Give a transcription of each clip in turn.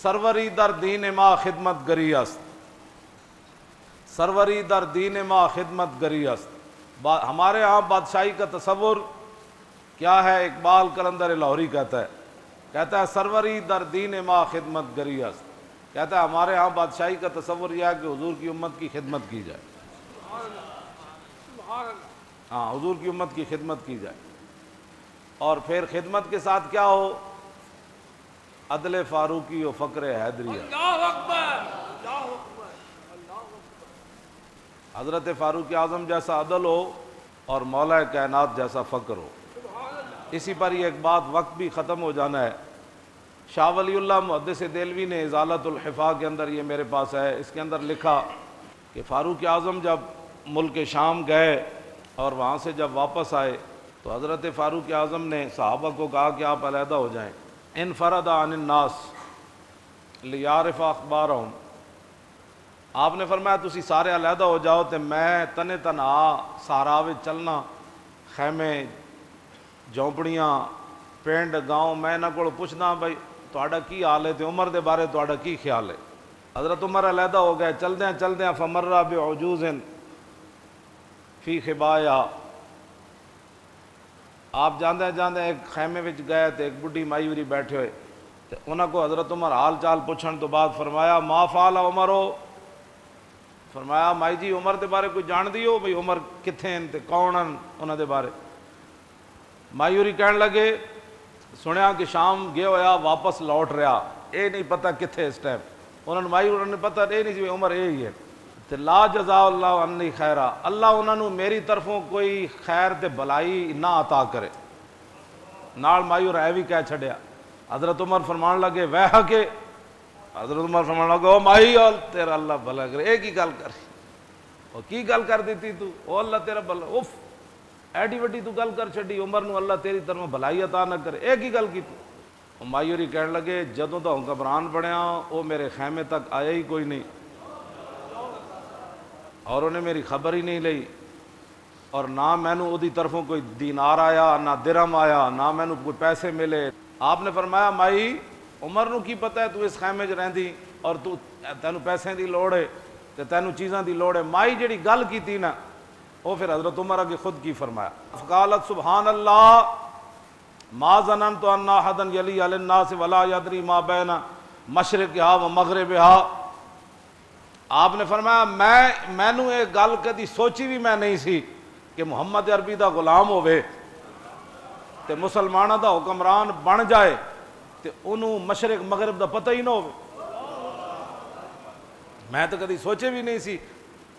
سروری در دین ما خدمت گری است، سروری در دین ما خدمت گری است۔ ہمارے ہاں بادشاہی کا تصور کیا ہے؟ اقبال قلندر لاہوری کہتا ہے سروری در دین ما خدمت گری است، کہتا ہے ہمارے ہاں بادشاہی کا تصور یہ ہے کہ حضور کی امت کی خدمت کی جائے، ہاں حضور کی امت کی خدمت کی جائے، اور پھر خدمت کے ساتھ کیا ہو؟ عدل فاروقی و فقر حیدریہ۔ اللہ اکبر، اللہ اکبر۔ حضرت فاروق اعظم جیسا عدل ہو اور مولا کائنات جیسا فقر ہو۔ اسی پر یہ ایک بات، وقت بھی ختم ہو جانا ہے، شاہ ولی اللہ محدث دہلوی نے ازالۃ الحفاظ کے اندر، یہ میرے پاس ہے، اس کے اندر لکھا کہ فاروق اعظم جب ملک شام گئے اور وہاں سے جب واپس آئے تو حضرت فاروق اعظم نے صحابہ کو کہا کہ آپ علیحدہ ہو جائیں، انفرد عن الناس لیعرف اخبارہم۔ آپ نے فرمایا تسی سارے علیحدہ ہو جاؤ تے میں تنے تنہا صحرا وچ چلنا، خیمے جھونپڑیاں پنڈ گاؤں، میں انہاں کول پوچھنا بھائی تہاڈا کی حال ہے تے عمر دے بارے تہاڈا کی خیال ہے۔ حضرت عمر علیحدہ ہو گئے، چلدیاں فمر بعجوز فی خبایا، آپ جاندے ایک خیمے وچ گئے تے ایک بڈھی مائی وری بیٹھے ہوئے تے انہاں کو حضرت عمر حال چال پوچھن تو بعد فرمایا ما فعل عمرو، فرمایا مائی جی عمر دے بارے کوئی جان دیو بھئی عمر کتھے ہیں تے کون ہیں انہاں دے بارے؟ مائی ہوری کہن لگے سنیا کہ شام گیا ہویا واپس لوٹ رہا، اے نہیں پتہ کتھے اس ٹائم، انہوں نے مائی ہوری نے پتہ اے نہیں سی عمر اے ہی ہے تے لا جزا اللہ عنی خیرہ، اللہ انہوں نے میری طرفوں کوئی خیر تے بلائی نہ عطا کرے۔ نال مائی اور اے بھی کہہ چھڑیا۔ حضرت عمر فرمان لگے ویہ کے، حضرت عمر فرمان لگے او مائی تیرا اللہ بھلا کرے، اے کی گل کر او کی گل کر دیتی تو، او اللہ تیرا بھلا، اف ایڈی وڈی تو گل کر چھڑی، عمر نو اللہ تیری طرف بھلائی عطا نہ کرے، اے کی گل کیتی؟ او مائی ہوری کہن لگے جدوں تو گھبران بنیا او میرے خیمے تک آیا ہی کوئی نہیں، اور انہیں میری خبر ہی نہیں لئی، اور نہ مینوں اودی طرفوں کوئی دینار آیا، نہ درہم آیا، نہ مینوں کوئی پیسے ملے۔ آپ نے فرمایا مائی عمر نو کی پتہ ہے تو اس خیمے 'چ رہندی اور تو تینوں پیسے دی لوڑ ہے تے تینوں چیزاں دی لوڑ ہے۔ مائی جڑی گل کیتی نا وہ پھر حضرت عمر اگے خود کی فرمایا، فقالت سبحان اللہ ما ظننت ان احدا یلی علی الناس ولا یدری ما بین مشرقها و مغربها۔ آپ نے فرمایا مینوں یہ گل کدی سوچی بھی میں نہیں سی کہ محمد عربی دا غلام ہوئے تے مسلمانہ دا حکمران بن جائے تے انہوں مشرق مغرب دا پتہ ہی نہ ہوئے۔ میں تو کدی سوچے بھی نہیں سی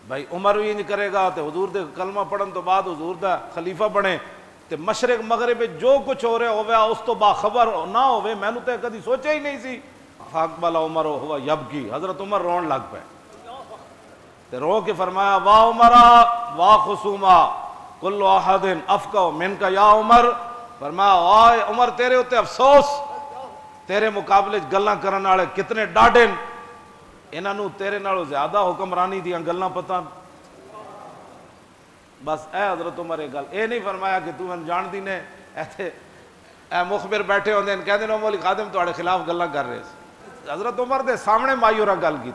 بھائی عمر بھی انج کرے گا تے حضور دے کلمہ پڑھن تو بعد حضور دا خلیفہ بنے تے مشرق مغرب جو کچھ ہو رہا ہوئے اس تو باخبر نہ ہوئے، میں نے تو کدی سوچے ہی نہیں سی۔ فاقبل عمر ہوا یبکی، حضرت عمر رون لگ پے تے رو کے فرمایا واہ عمرہ واہ خصومہ کل احد افقہ منکا یا عمر، فرمایا آئے عمر تیرے ہوتے افسوس، تیرے مقابلے گلاں کرن والے کتنے ڈاڈے، انہوں تیرے نالوں زیادہ حکمرانی دیاں گلاں پتہ۔ بس اے حضرت عمر ایک گل اے نہیں فرمایا کہ تو میں جان دی نے ایتھے اے مخبر بیٹھے ہوندے ہیں کہندے نے مولی خادم تواڈے خلاف گلاں کر رہے ہیں۔ حضرت عمر دے سامنے مایورہ گل کی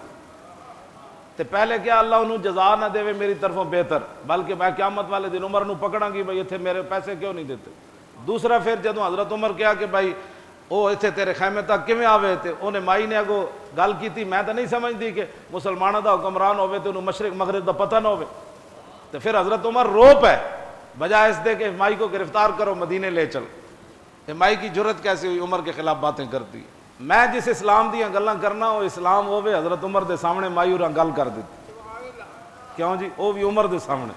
تے پہلے کیا اللہ انہوں جزا نہ دے میری طرفوں بہتر، بلکہ میں قیامت والے دن عمر نو پکڑاں گی بھائی اتھے میرے پیسے کیوں نہیں دیتے۔ دوسرا پھر جدوں حضرت عمر کیا کہ بھائی او اتھے تیرے خیمے تک کیویں آوے تے انہیں مائی نے اگو گل کیتی، میں تو نہیں سمجھ دی کہ مسلمانہ دا حکمران ہوئے تے انہوں مشرق مغرب دا پتہ نہ ہوئے، تو پھر حضرت عمر رو پے بجائے اس دے کہ مائی کو گرفتار کرو مدینے لے چل۔ کہ مائی کی جرت کیسے ہوئی عمر کے خلاف باتیں کرتی؟ میں جس اسلام دیاں گلاں کرنا وہ اسلام ہوئے حضرت عمر دے سامنے مائی اور گل کر دیتی، کیوں جی وہ بھی عمر دے سامنے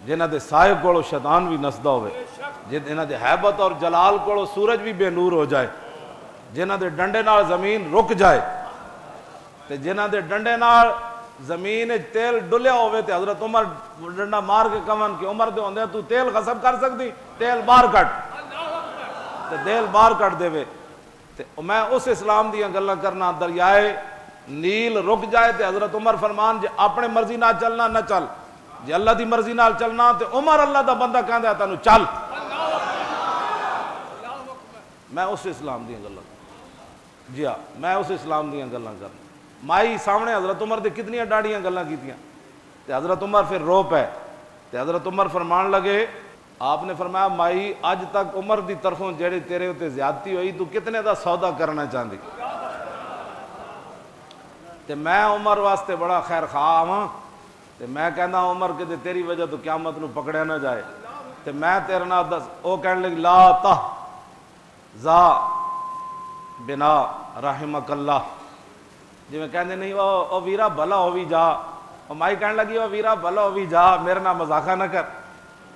جنہ دے سائے کولو شیطان بھی نسدا ہوئے، جنہ دے حیبت اور جلال کولو سورج بھی بے نور ہو جائے، جنہ دے ڈنڈے نال زمین رک جائے تے جنہ دے ڈنڈے نال زمین تیل ڈلیا ہوئے تے حضرت عمر ڈنڈا مار کے کمن کہ عمر دے ہوندے تو تیل غصب کر سکتی، تیل باہر کٹ تے تیل باہر کٹ دے وے تے میں اس اسلام دیاں گلاں کرنا۔ دریائے نیل رک جائے تے حضرت عمر فرمان جے اپنے مرضی نال چلنا نہ چل، جے اللہ دی مرضی نال چلنا تے عمر اللہ دا بندہ کہندا ہے تینوں چل۔ میں اس اسلام دیاں گلاں جی ہاں میں اس اسلام دیاں گلاں کرنا مائی سامنے حضرت عمر دے کتنی ڈاڑیاں گلاں کیتیاں تے حضرت عمر پھر رو پے تے حضرت عمر فرمان لگے آپ نے فرمایا مائی اج تک عمر دی طرفوں جڑی تیرے اتے زیادتی ہوئی تو کتنے دا سودا کرنا چاہندی تے میں عمر واسطے بڑا خیر خواہ ہاں تے میں کہنا عمر کہ تیری وجہ تو قیامت نو پکڑیا نہ جائے تے میں تیرے نال دس او کہنے لگی لا تہ زا بنا رحمک اللہ جی میں کہندے نہیں او ویرا بھلا ہووی جا او مائی کہنے لگی او ویرا بھلا ہووی جا میرے نال مذاقہ نہ کر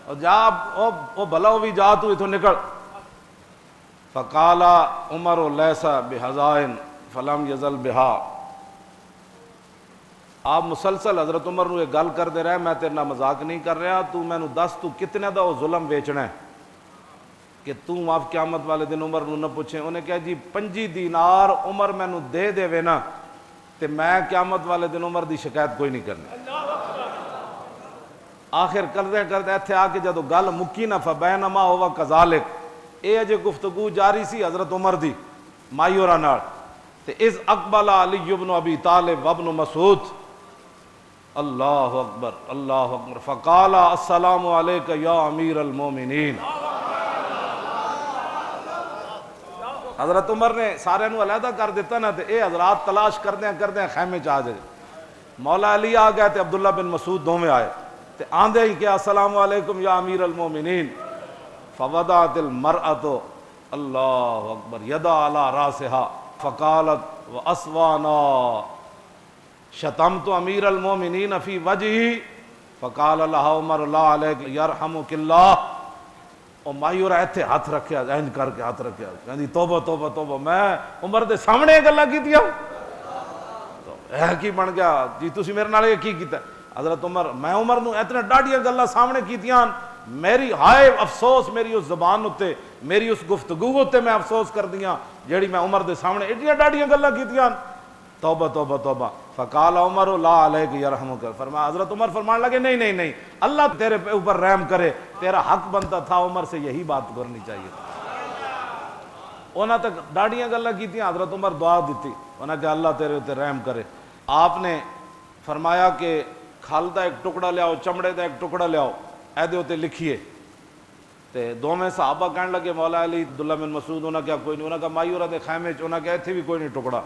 او جا او بھلا ہووی جا تو اتھوں نکل فقال عمر لیس بحزائن فلم یزل بہا آپ مسلسل حضرت عمر نو ایک گل کرتے رہے میں تیرے نال مذاق نہیں کر رہا تو مینوں دس تو کتنے دا وہ ظلم ویچنا ہے کہ تو آپ قیامت والے دن عمر نو نہ پوچھے انہیں کہا جی 5 دینار عمر مینوں دے دے وے نا تے میں قیامت والے دن عمر دی شکایت کوئی نہیں کرنی آخر کردے کردے ایتھے آ کے جدو گل مکی نہ فبینما ہوا کذالک اے اجے گفتگو جاری سی حضرت عمر دی مائی ہوراں نال تے اذ اقبل علی بن ابی طالب وابن مسعود اللہ اکبر فقال السلام علیک یا امیر المومنین حضرت عمر نے سارے نو علیحدہ کر دیتا نا تے اے حضرات تلاش کردیں خیمے چ آ جائے مولا علی آ گئے تے عبداللہ بن مسعود دوویں آئے تے آندے ہی کیا السلام علیکم یا امیر المومنین فوضعت المرأة اللہ اکبر یدا علی راسها فقالت واسوانا شتمت امیر المومنین فی وجہی فقال لها عمر لا علیک یرحمک اللہ اور مائی اور ایتھے ہاتھ رکھیا اینج کر کے ہاتھ رکھیا کہندی توبہ توبہ توبہ میں عمر دے سامنے گلاں کیتیاں اے کی بن گیا جی تسی میرے نال کی کیتا حضرت عمر میں عمر نو اتنے ڈاڈیاں گلاں سامنے کیتیاں میری ہائے افسوس میری اس زبان اتے میری اس گفتگو اتے میں افسوس کر دیاں جیڑی میں عمر دے سامنے ایڈیاں ڈاڈیاں گلاں کیتیاں توبہ توبہ توبہ فقال عمر لا علیک یرحمک فرمایا حضرت عمر فرمان لگے نہیں اللہ تیرے اوپر رحم کرے تیرا حق بنتا تھا عمر سے یہی بات کرنی چاہیے انہاں تک ڈاڑیاں گلاں کیتیاں حضرت عمر دعا دیتی انہاں کہ اللہ تیرے اوپر رحم کرے آپ نے فرمایا کہ کھال دا ایک ٹکڑا لیاؤ چمڑے دا ایک ٹکڑا لیاؤ اے دے اوتے لکھیے تے دوویں صحابہ کہنے لگے مولا علی عبداللہ بن مسعود انہاں کیا کوئی نہیں انہاں کا مائی ہوراں دے خیمے چ انہاں کہ ایتھے بھی کوئی نہیں ٹکڑا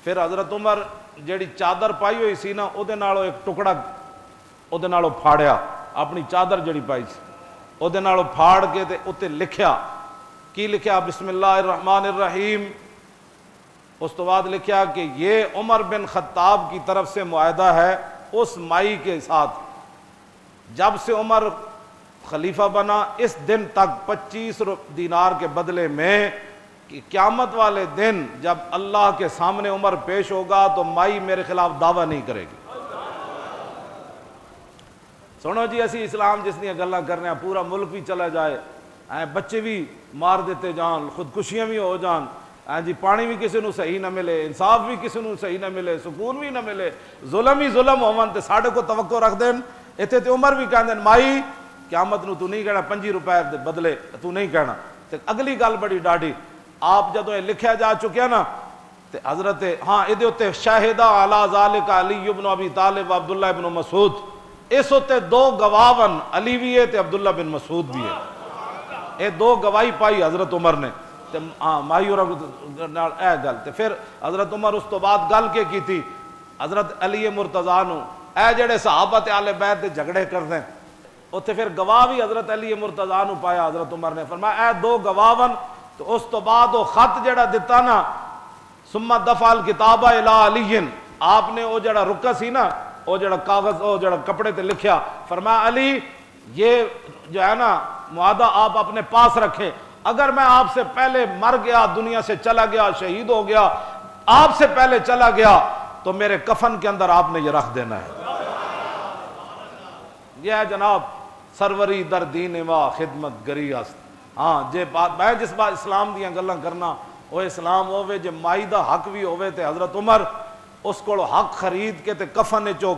پھر حضرت عمر جیڑی چادر پائی ہوئی سی نا او دے نالوں ایک ٹکڑا او دے نالوں پھاڑیا اپنی چادر جڑی پائی سی او دے نالوں پھاڑ کے تے اوتے لکھیا کی لکھیا بسم اللہ الرحمن الرحیم اس تو بعد لکھیا کہ یہ عمر بن خطاب کی طرف سے معاہدہ ہے اس مائی کے ساتھ جب سے عمر خلیفہ بنا اس دن تک 25 دینار کے بدلے میں کہ قیامت والے دن جب اللہ کے سامنے عمر پیش ہوگا تو مائی میرے خلاف دعویٰ نہیں کرے گی سنو جی اسی اسلام جس نے گلاں کرنے پورا ملک بھی چلا جائے بچے بھی مار دیتے جان خودکشیاں بھی ہو جان جی پانی بھی کسی نو صحیح نہ ملے انصاف بھی کسی نو صحیح نہ ملے سکون بھی نہ ملے ظلم ہی ظلم ہون تے ساڈے کو توقع رکھ دین ایتھے تے عمر بھی کہندے مائی قیامت نو تو نہیں کہنا 5 روپے دے بدلے تو نہیں کہنا تے اگلی گل بڑی ڈاڈی آپ جدوں یہ لکھیا جا چکیا نا تے حضرت ہاں ادھے اوتے شاہدہ علی ذالک علی بن ابی طالب عبداللہ بن مسعود اس ہوتے 2 گواہن علی بھی ہے تے عبداللہ بن مسعود بھی ہے یہ 2 گواہی پائی حضرت عمر نے تے ہاں مائی اور نال اے گل تے پھر حضرت عمر اس تو بعد گل کے کی تھی حضرت علی مرتضیٰ نو اے جڑے صحابہ تے اہل بیت دے جھگڑے کردے اوتھے پھر گواہ بھی حضرت علی مرتضیٰ نو پایا حضرت عمر نے فرمایا اے 2 گواہن تو اس تو بعد وہ خط جڑا دیتا نا ثم دفع الکتاب الی علی آپ نے وہ جڑا رکا سی نا وہ جڑا کاغذ وہ جڑا کپڑے تے لکھیا فرمایا علی یہ جو ہے نا معاہدہ آپ اپنے پاس رکھیں اگر میں آپ سے پہلے مر گیا دنیا سے چلا گیا شہید ہو گیا آپ سے پہلے چلا گیا تو میرے کفن کے اندر آپ نے یہ رکھ دینا ہے یہ ہے جناب سروری در دین وا خدمت گری است ہاں جے بات میں جس بات اسلام دیاں گلاں کرنا وہ اسلام ہوے جے مائی دا حق بھی ہوے تے حضرت عمر اس کو حق خرید کے تے کفن چو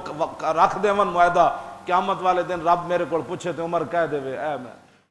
رکھ دیون معاہدہ قیامت والے دن رب میرے کو پوچھے تے عمر کہہ دے اے میں